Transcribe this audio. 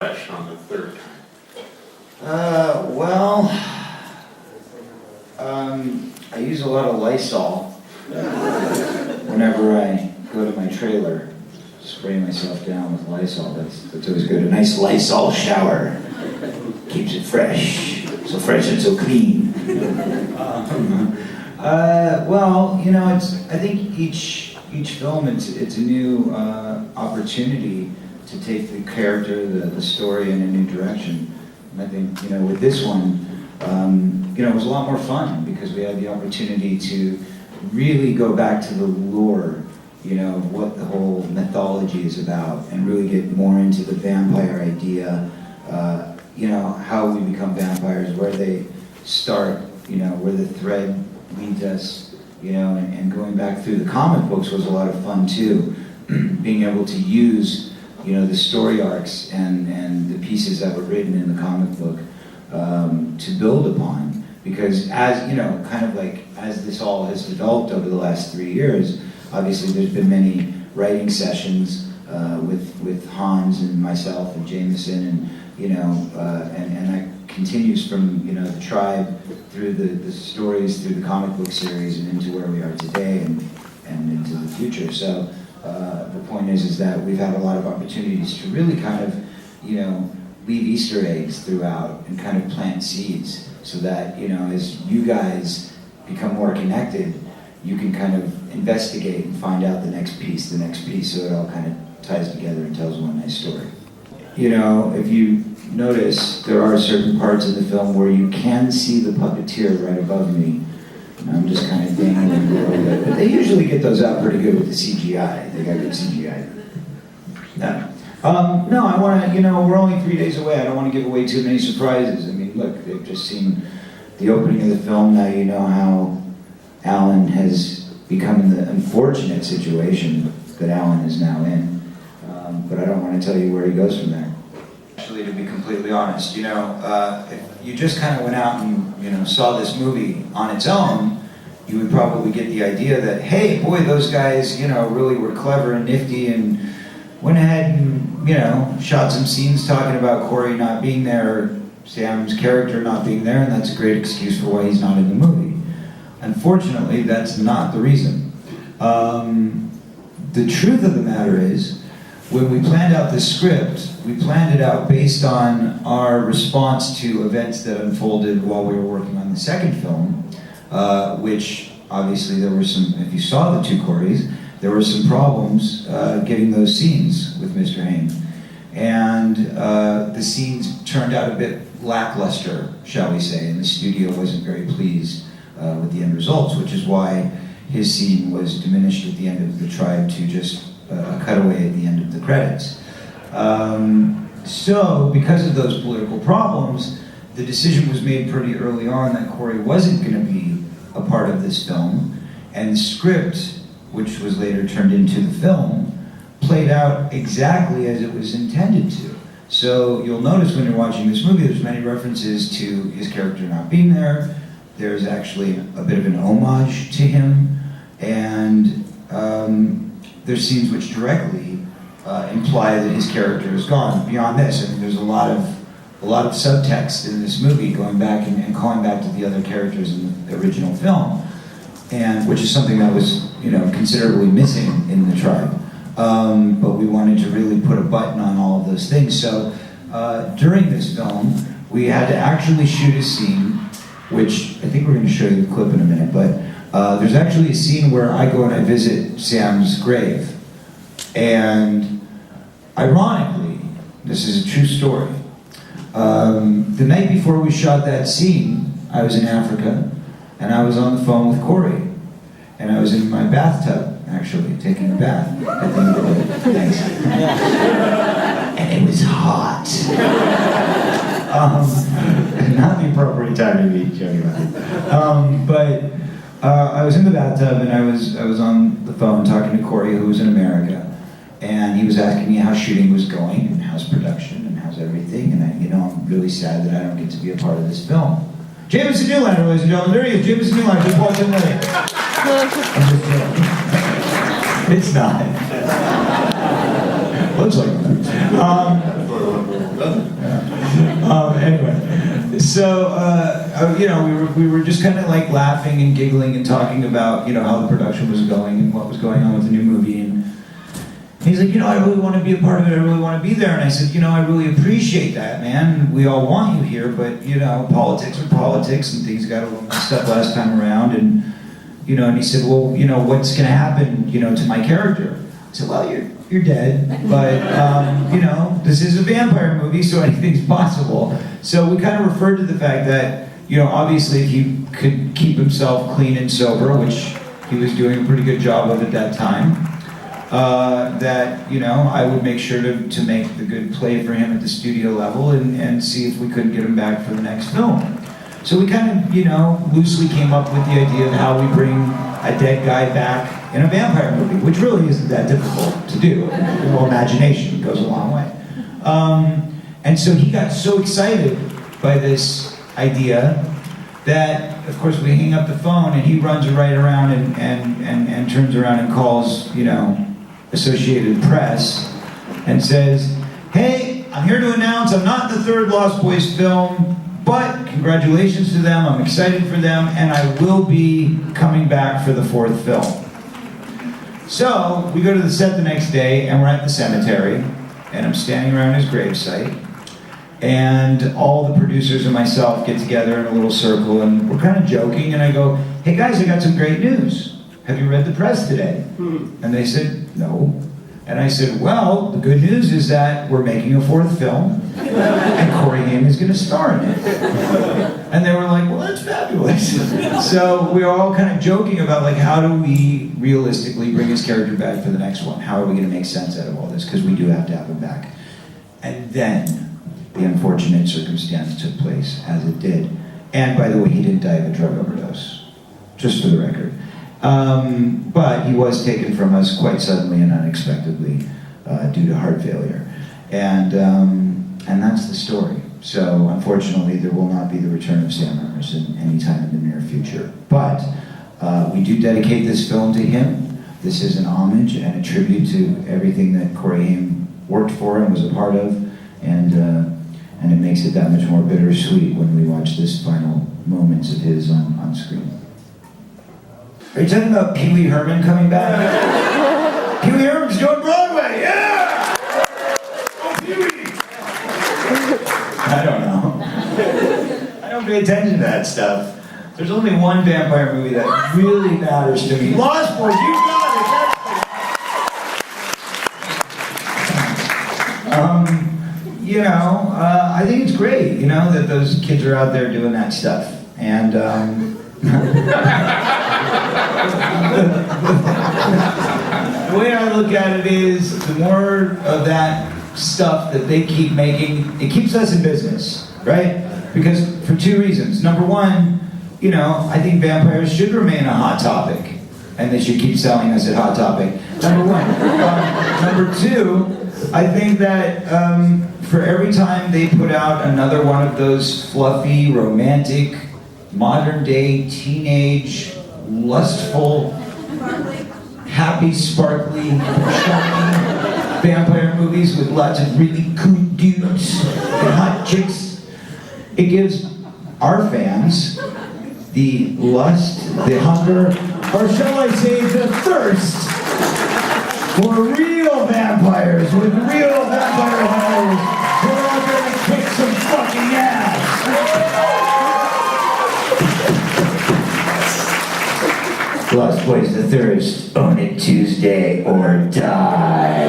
fresh on the third time? I use a lot of Lysol whenever I go to my trailer. Spray myself down with Lysol. That's always good. A nice Lysol shower keeps it fresh. So fresh and so clean. Well, you know, I think each film it's a new opportunity to take the character, the story in a new direction. And I think, you know, with this one, you know, it was a lot more fun because we had the opportunity to really go back to the lore, you know, of what the whole mythology is about, and really get more into the vampire idea, you know, how we become vampires, where they start, you know, where the thread leads us, you know, and going back through the comic books was a lot of fun too. Being able to use, you know, the story arcs and the pieces that were written in the comic book to build upon. Because as, you know, kind of like as this all has developed over the last 3 years, obviously there's been many writing sessions with Hans and myself and Jameson, and, you know, and that continues from, you know, the tribe through the stories, through the comic book series, and into where we are today and into the future. So the point is that we've had a lot of opportunities to really kind of, you know, leave Easter eggs throughout and kind of plant seeds so that, you know, as you guys become more connected, you can kind of investigate and find out the next piece, so it all kind of ties together and tells one nice story. You know, if you notice, there are certain parts of the film where you can see the puppeteer right above me. And I'm just kind of dangling a little bit, but they usually get those out pretty good with the CGI. They got good CGI. No, I want to, you know, we're only 3 days away. I don't want to give away too many surprises. I mean, look, they've just seen the opening of the film. Now you know how Alan has become in the unfortunate situation that Alan is now in. But I don't want to tell you where he goes from there. Actually, to be completely honest, you know, if you just kind of went out and, you know, saw this movie on its own, you would probably get the idea that, hey, boy, those guys, you know, really were clever and nifty and went ahead and, you know, shot some scenes talking about Corey not being there, Sam's character not being there, and that's a great excuse for why he's not in the movie. Unfortunately, that's not the reason. The truth of the matter is, when we planned out the script, we planned it out based on our response to events that unfolded while we were working on the second film, which obviously there were some, if you saw the two Coreys, there were some problems getting those scenes with Mr. Haim. And the scenes turned out a bit lackluster, shall we say, and the studio wasn't very pleased with the end results, which is why his scene was diminished at the end of the tribe to just a cutaway at the end of the credits. So, because of those political problems, the decision was made pretty early on that Corey wasn't going to be a part of this film, and the script, which was later turned into the film, played out exactly as it was intended to. So you'll notice when you're watching this movie, there's many references to his character not being there. There's actually a bit of an homage to him, and there's scenes which directly imply that his character is gone. Beyond this, I mean, there's a lot of subtext in this movie, going back and calling back to the other characters in the original film, and which is something that was, you know, considerably missing in the tribe. But we wanted to really put a button on all of those things. So during this film, we had to actually shoot a scene, which I think we're going to show you the clip in a minute, but there's actually a scene where I go and I visit Sam's grave. And ironically, this is a true story, the night before we shot that scene, I was in Africa, and I was on the phone with Corey, and I was in my bathtub, actually, taking a bath at the end of the day. Thanks. And it was hot. Not the appropriate time to be joking about it. But I was in the bathtub, and I was on the phone talking to Corey, who was in America, and he was asking me how shooting was going, and how's production, and how's everything, and you know, I'm really sad that I don't get to be a part of this film. Jameson Newlander, ladies and gentlemen, there he is, Jameson Newlander, just walked in there. I'm just joking. It's not. Looks like that. you know, we were just kind of like laughing and giggling and talking about, you know, how the production was going and what was going on with the new movie. And he's like, you know, I really want to be a part of it. I really want to be there. And I said, you know, I really appreciate that, man. We all want you here, but, you know, politics are politics and things got a little messed up last time around. And, you know, and he said, well, you know, what's going to happen, you know, to my character? I said, well, you're dead, but, you know, this is a vampire movie, so anything's possible. So we kind of referred to the fact that, you know, obviously if he could keep himself clean and sober, which he was doing a pretty good job of at that time, that, you know, I would make sure to make the good play for him at the studio level and see if we couldn't get him back for the next film. So we kind of, you know, loosely came up with the idea of how we bring a dead guy back in a vampire movie, which really isn't that difficult to do. Well, imagination goes a long way. And so he got so excited by this idea that, of course, we hang up the phone and he runs right around and turns around and calls, you know, Associated Press and says, hey, I'm here to announce I'm not in the third Lost Boys film, but congratulations to them, I'm excited for them, and I will be coming back for the fourth film. So, we go to the set the next day, and we're at the cemetery, and I'm standing around his gravesite, and all the producers and myself get together in a little circle, and we're kind of joking, and I go, hey guys, I got some great news. Have you read the press today? And they said, no. And I said, well, the good news is that we're making a fourth film, and Corey Haim is going to star in it. And they were like, well, that's fabulous. So we were all kind of joking about, like, how do we realistically bring his character back for the next one? How are we going to make sense out of all this? Because we do have to have him back. And then the unfortunate circumstance took place, as it did. And by the way, he didn't die of a drug overdose, just for the record. But he was taken from us quite suddenly and unexpectedly due to heart failure. And that's the story. So unfortunately, there will not be the return of Sam Emerson anytime in the near future. But we do dedicate this film to him. This is an homage and a tribute to everything that Corey Haim worked for and was a part of. And it makes it that much more bittersweet when we watch this final moments of his on screen. Are you talking about Pee Wee Herman coming back? Pee Wee Herman's doing Broadway, yeah! Oh, Pee Wee! I don't know. I don't pay attention to that stuff. There's only one vampire movie that really matters to me. Lost Boys, you got it! You know, I think it's great, you know, that those kids are out there doing that stuff. And, the way I look at it is, the more of that stuff that they keep making, it keeps us in business, right? Because for two reasons. Number one, you know, I think vampires should remain a hot topic, and they should keep selling us at Hot Topic. Number one. Number two, I think that for every time they put out another one of those fluffy, romantic, modern-day, teenage, lustful, happy, sparkly, shiny vampire movies with lots of really cool dudes and hot chicks, it gives our fans the lust, the hunger, or shall I say the thirst for real vampires with real vampire hunters who are out there to kick some fucking ass. Lost Boys the Thirst, own it Tuesday or die.